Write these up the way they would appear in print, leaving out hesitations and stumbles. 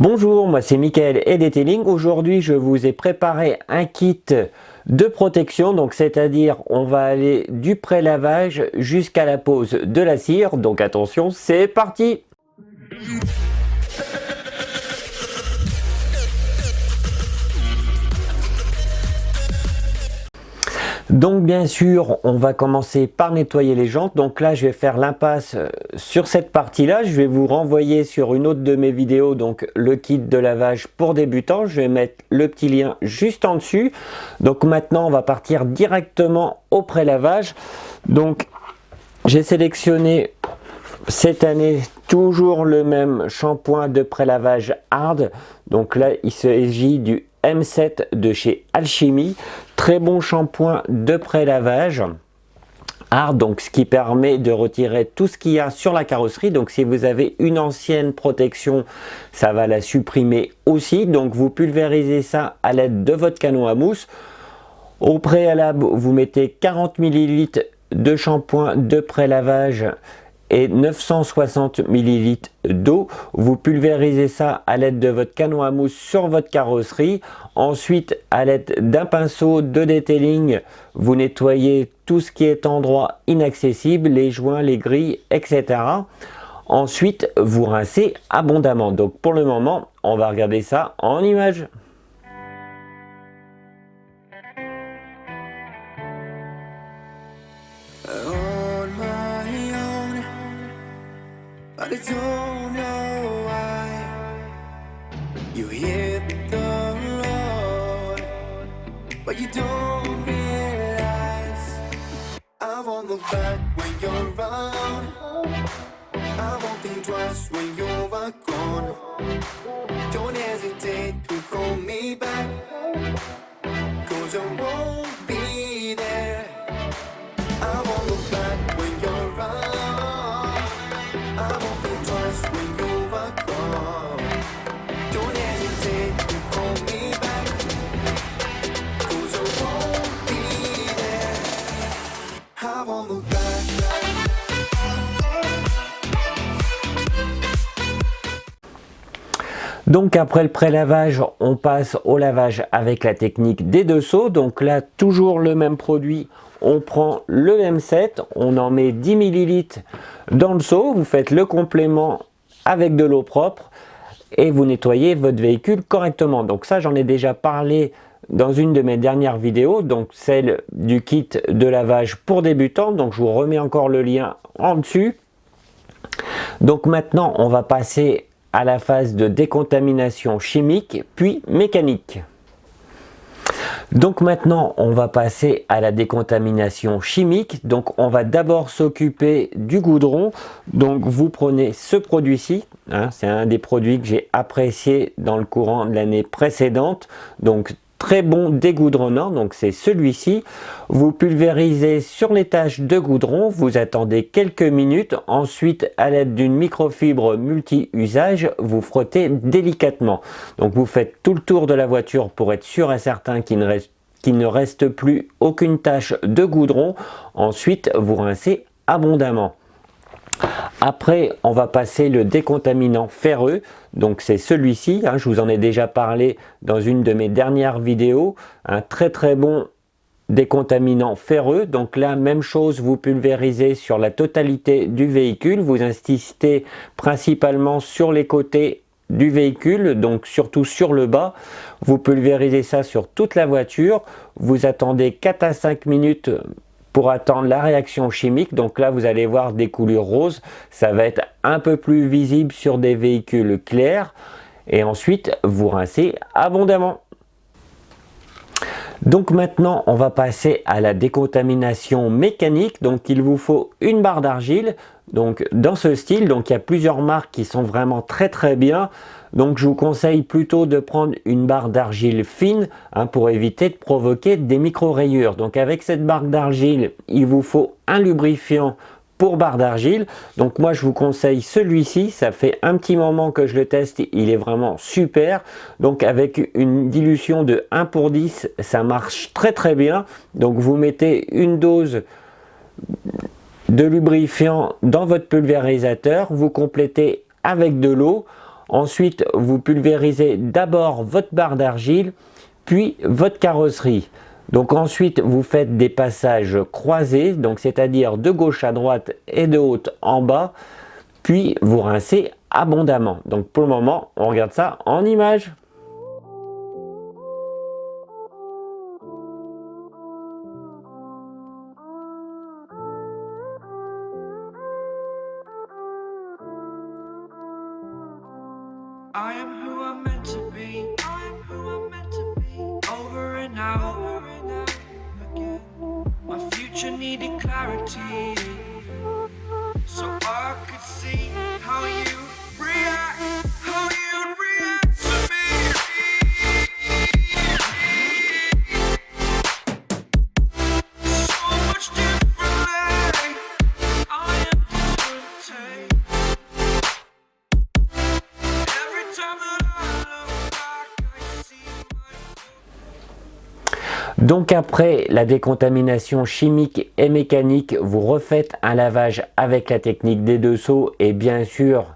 Bonjour, moi c'est Mickaël et Detailing. Aujourd'hui je vous ai préparé un kit de protection, donc c'est-à-dire on va aller du pré-lavage jusqu'à la pose de la cire. Donc attention, c'est parti! Donc bien sûr, on va commencer par nettoyer les jantes. Donc là, je vais faire l'impasse sur cette partie-là. Je vais vous renvoyer sur une autre de mes vidéos, donc le kit de lavage pour débutants. Je vais mettre le petit lien juste en dessus. Donc maintenant, on va partir directement au pré-lavage. Donc j'ai sélectionné cette année toujours le même shampoing de pré-lavage hard. Donc là, il s'agit du M7 de chez Alchimie. Très bon shampoing de pré-lavage hard, donc ce qui permet de retirer tout ce qu'il y a sur la carrosserie. Donc si vous avez une ancienne protection, ça va la supprimer aussi. Donc vous pulvérisez ça à l'aide de votre canon à mousse. Au préalable, vous mettez 40 ml de shampoing de pré-lavage et 960 ml d'eau. Vous pulvérisez ça à l'aide de votre canon à mousse sur votre carrosserie. Ensuite, à l'aide d'un pinceau de detailing, vous nettoyez tout ce qui est endroit inaccessible, les joints, les grilles, etc. Ensuite, vous rincez abondamment. Donc pour le moment, on va regarder ça en images. But I don't know why you hit the road, but you don't realize I won't look back when you're around. I won't think twice when you're gone. Don't hesitate to call me back, 'cause I won't be there. I won't look back when you're around. Donc après le pré-lavage, on passe au lavage avec la technique des deux seaux. Donc là, toujours le même produit. On prend le M7, on en met 10 ml dans le seau. Vous faites le complément avec de l'eau propre et vous nettoyez votre véhicule correctement. Donc ça, j'en ai déjà parlé dans une de mes dernières vidéos, donc celle du kit de lavage pour débutants. Donc je vous remets encore le lien en dessus. Donc maintenant, on va passer à la phase de décontamination chimique puis mécanique. Donc maintenant on va passer à la décontamination chimique. Donc on va d'abord s'occuper du goudron. Donc vous prenez ce produit-ci, hein, c'est un des produits que j'ai apprécié dans le courant de l'année précédente. Donc très bon dégoudronnant, donc c'est celui-ci. Vous pulvérisez sur les taches de goudron, vous attendez quelques minutes, ensuite à l'aide d'une microfibre multi-usage, vous frottez délicatement. Donc vous faites tout le tour de la voiture pour être sûr et certain qu'il ne reste plus aucune tache de goudron. Ensuite vous rincez abondamment. Après, on va passer le décontaminant ferreux. Donc c'est celui-ci, hein, je vous en ai déjà parlé dans une de mes dernières vidéos. Un très bon décontaminant ferreux. Donc là, même chose, vous pulvérisez sur la totalité du véhicule. Vous insistez principalement sur les côtés du véhicule, donc surtout sur le bas. Vous pulvérisez ça sur toute la voiture. Vous attendez 4 à 5 minutes pour attendre la réaction chimique. Donc là vous allez voir des coulures roses, ça va être un peu plus visible sur des véhicules clairs, et ensuite vous rincez abondamment. Donc maintenant on va passer à la décontamination mécanique. Donc il vous faut une barre d'argile, donc dans ce style. Donc il y a plusieurs marques qui sont vraiment très bien. Donc je vous conseille plutôt de prendre une barre d'argile fine, hein, pour éviter de provoquer des micro rayures. Donc avec cette barre d'argile, il vous faut un lubrifiant pour barre d'argile. Donc moi je vous conseille celui-ci, ça fait un petit moment que je le teste, il est vraiment super. Donc avec une dilution de 1 pour 10, ça marche très bien. Donc vous mettez une dose de lubrifiant dans votre pulvérisateur, vous complétez avec de l'eau. Ensuite, vous pulvérisez d'abord votre barre d'argile, puis votre carrosserie. Donc ensuite, vous faites des passages croisés, donc c'est-à-dire de gauche à droite et de haut en bas, puis vous rincez abondamment. Donc pour le moment, on regarde ça en images. I am who I'm meant to be. I am who I'm meant to be. Over and out, again. My future needed clarity, so I could see how you react, how you react to me. So much differently. I am different. Every time that I look back, I see my. Donc après la décontamination chimique et mécanique, vous refaites un lavage avec la technique des deux seaux et bien sûr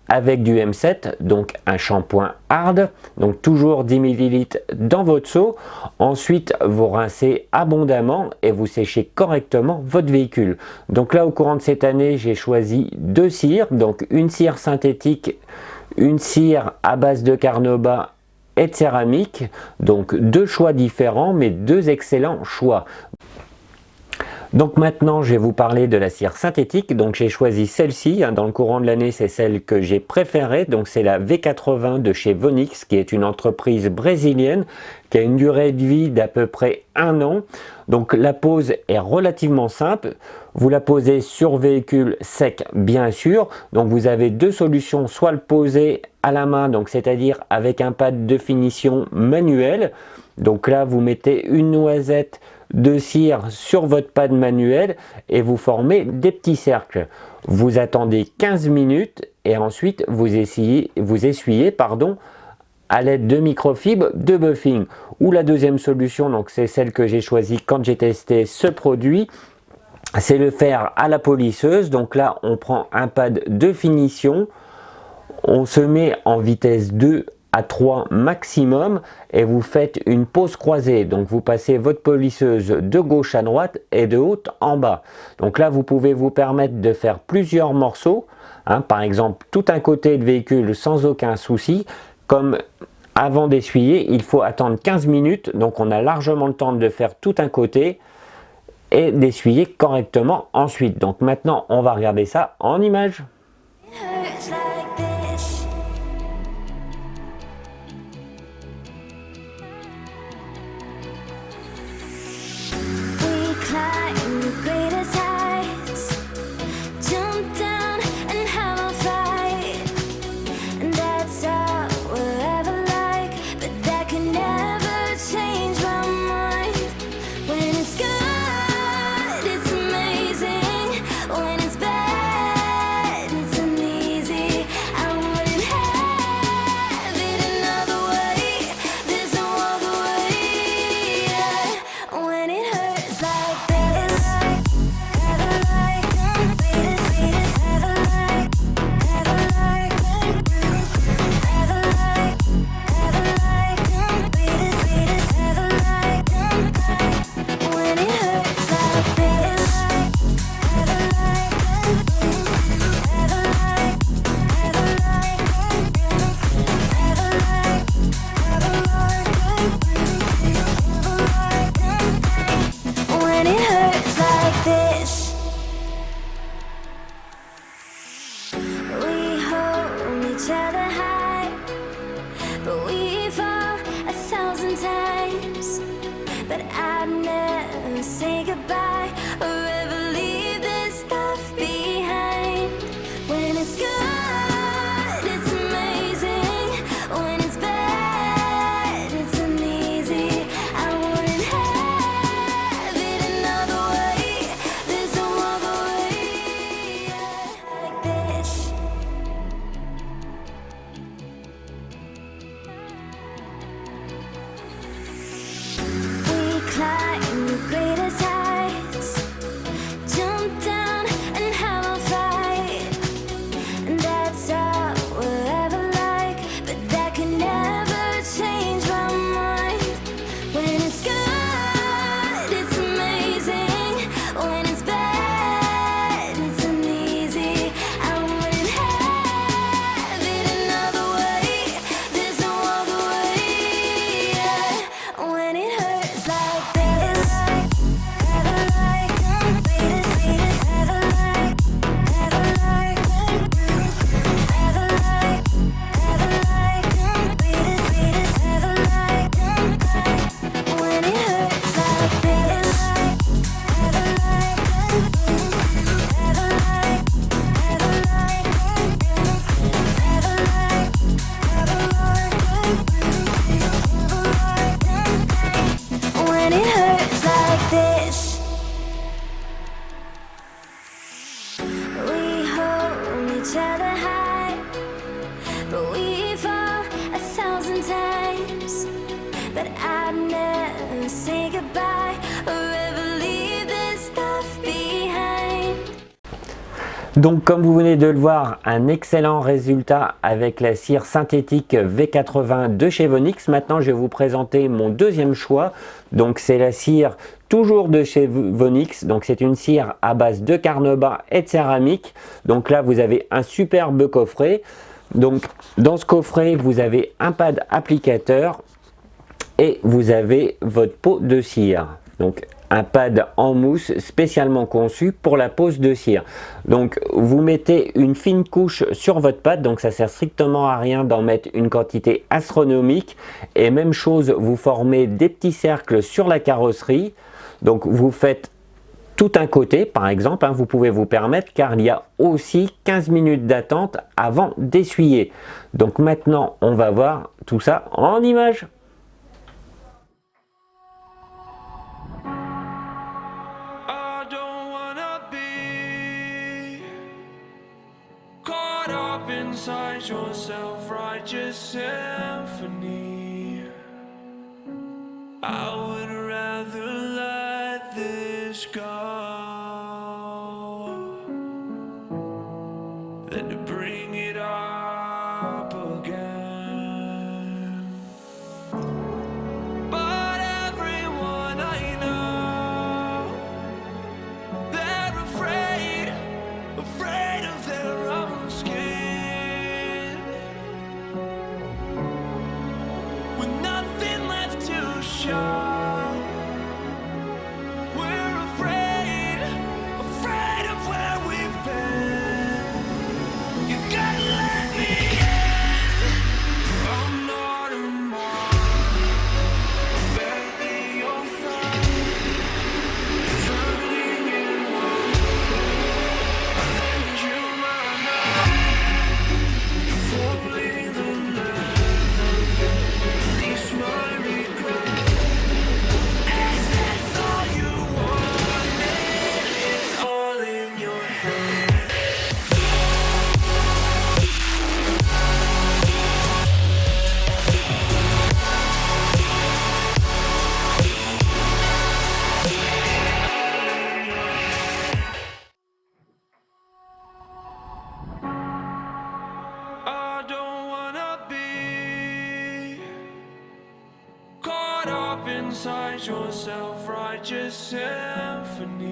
avec du M7, donc un shampoing hard, donc toujours 10 ml dans votre seau. Ensuite, vous rincez abondamment et vous séchez correctement votre véhicule. Donc là, au courant de cette année, j'ai choisi deux cires, donc une cire synthétique, une cire à base de carnauba et de céramique, donc deux choix différents mais deux excellents choix. Donc maintenant je vais vous parler de la cire synthétique. Donc j'ai choisi celle-ci, dans le courant de l'année c'est celle que j'ai préférée, donc c'est la V80 de chez Vonix, qui est une entreprise brésilienne qui a une durée de vie d'à peu près 1 an. Donc la pose est relativement simple, vous la posez sur véhicule sec bien sûr. Donc vous avez deux solutions, soit le poser à la main, donc c'est-à-dire avec un pad de finition manuel. Donc là vous mettez une noisette de cire sur votre pad manuel et vous formez des petits cercles. Vous attendez 15 minutes et ensuite vous essuyez à l'aide de microfibre de buffing. Ou la deuxième solution, donc c'est celle que j'ai choisie quand j'ai testé ce produit, c'est le faire à la polisseuse. Donc là on prend un pad de finition, on se met en vitesse 2 à 3 maximum et vous faites une pose croisée. Donc vous passez votre polisseuse de gauche à droite et de haut en bas. Donc là vous pouvez vous permettre de faire plusieurs morceaux, par exemple tout un côté de véhicule sans aucun souci. Comme avant d'essuyer, il faut attendre 15 minutes, donc on a largement le temps de faire tout un côté et d'essuyer correctement ensuite. Donc maintenant on va regarder ça en images. sadness, say goodbye, or ever leave this stuff behind. Donc comme vous venez de le voir, un excellent résultat avec la cire synthétique V80 de chez Vonix. Maintenant je vais vous présenter mon deuxième choix. Donc c'est la cire toujours de chez Vonix. Donc c'est une cire à base de carnauba et de céramique. Donc là vous avez un superbe coffret. Donc dans ce coffret vous avez un pad applicateur et vous avez votre pot de cire. Donc un pad en mousse spécialement conçu pour la pose de cire. Donc vous mettez une fine couche sur votre pad, donc ça sert strictement à rien d'en mettre une quantité astronomique. Et même chose, vous formez des petits cercles sur la carrosserie. Donc vous faites tout un côté par exemple, vous pouvez vous permettre, car il y a aussi 15 minutes d'attente avant d'essuyer. Donc maintenant on va voir tout ça en images. Inside your self-righteous symphony, I would rather let this go than to bring it up again. But everyone I know, they're afraid of their own skin. Inside your self-righteous symphony,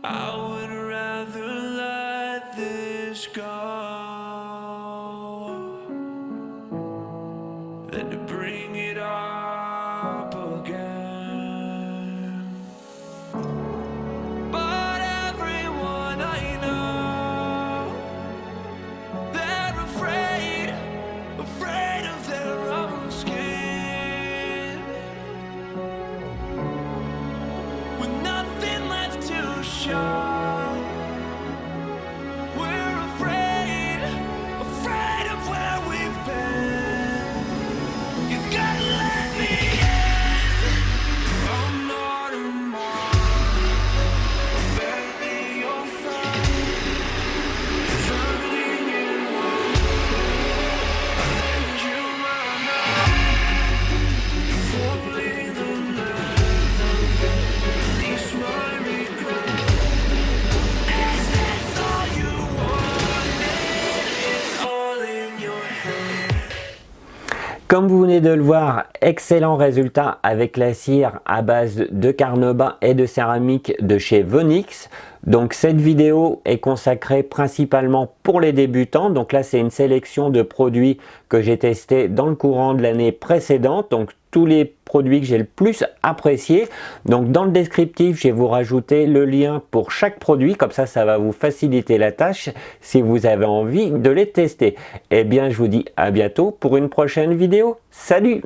I would rather let this go than to bring it up again. But everyone I know, they're afraid of their own skin. We're afraid of where we've been. You gotta let me in. I'm not a mark, barely your friend. Drowning in water, I lend you my hand. Fully the leather, release my regret. Comme vous venez de le voir, excellent résultat avec la cire à base de carnauba et de céramique de chez Vonix. Donc cette vidéo est consacrée principalement pour les débutants. Donc là c'est une sélection de produits que j'ai testés dans le courant de l'année précédente. Donc tous les produits que j'ai le plus appréciés. Donc dans le descriptif je vais vous rajouter le lien pour chaque produit. Comme ça va vous faciliter la tâche si vous avez envie de les tester. Et bien je vous dis à bientôt pour une prochaine vidéo. Salut!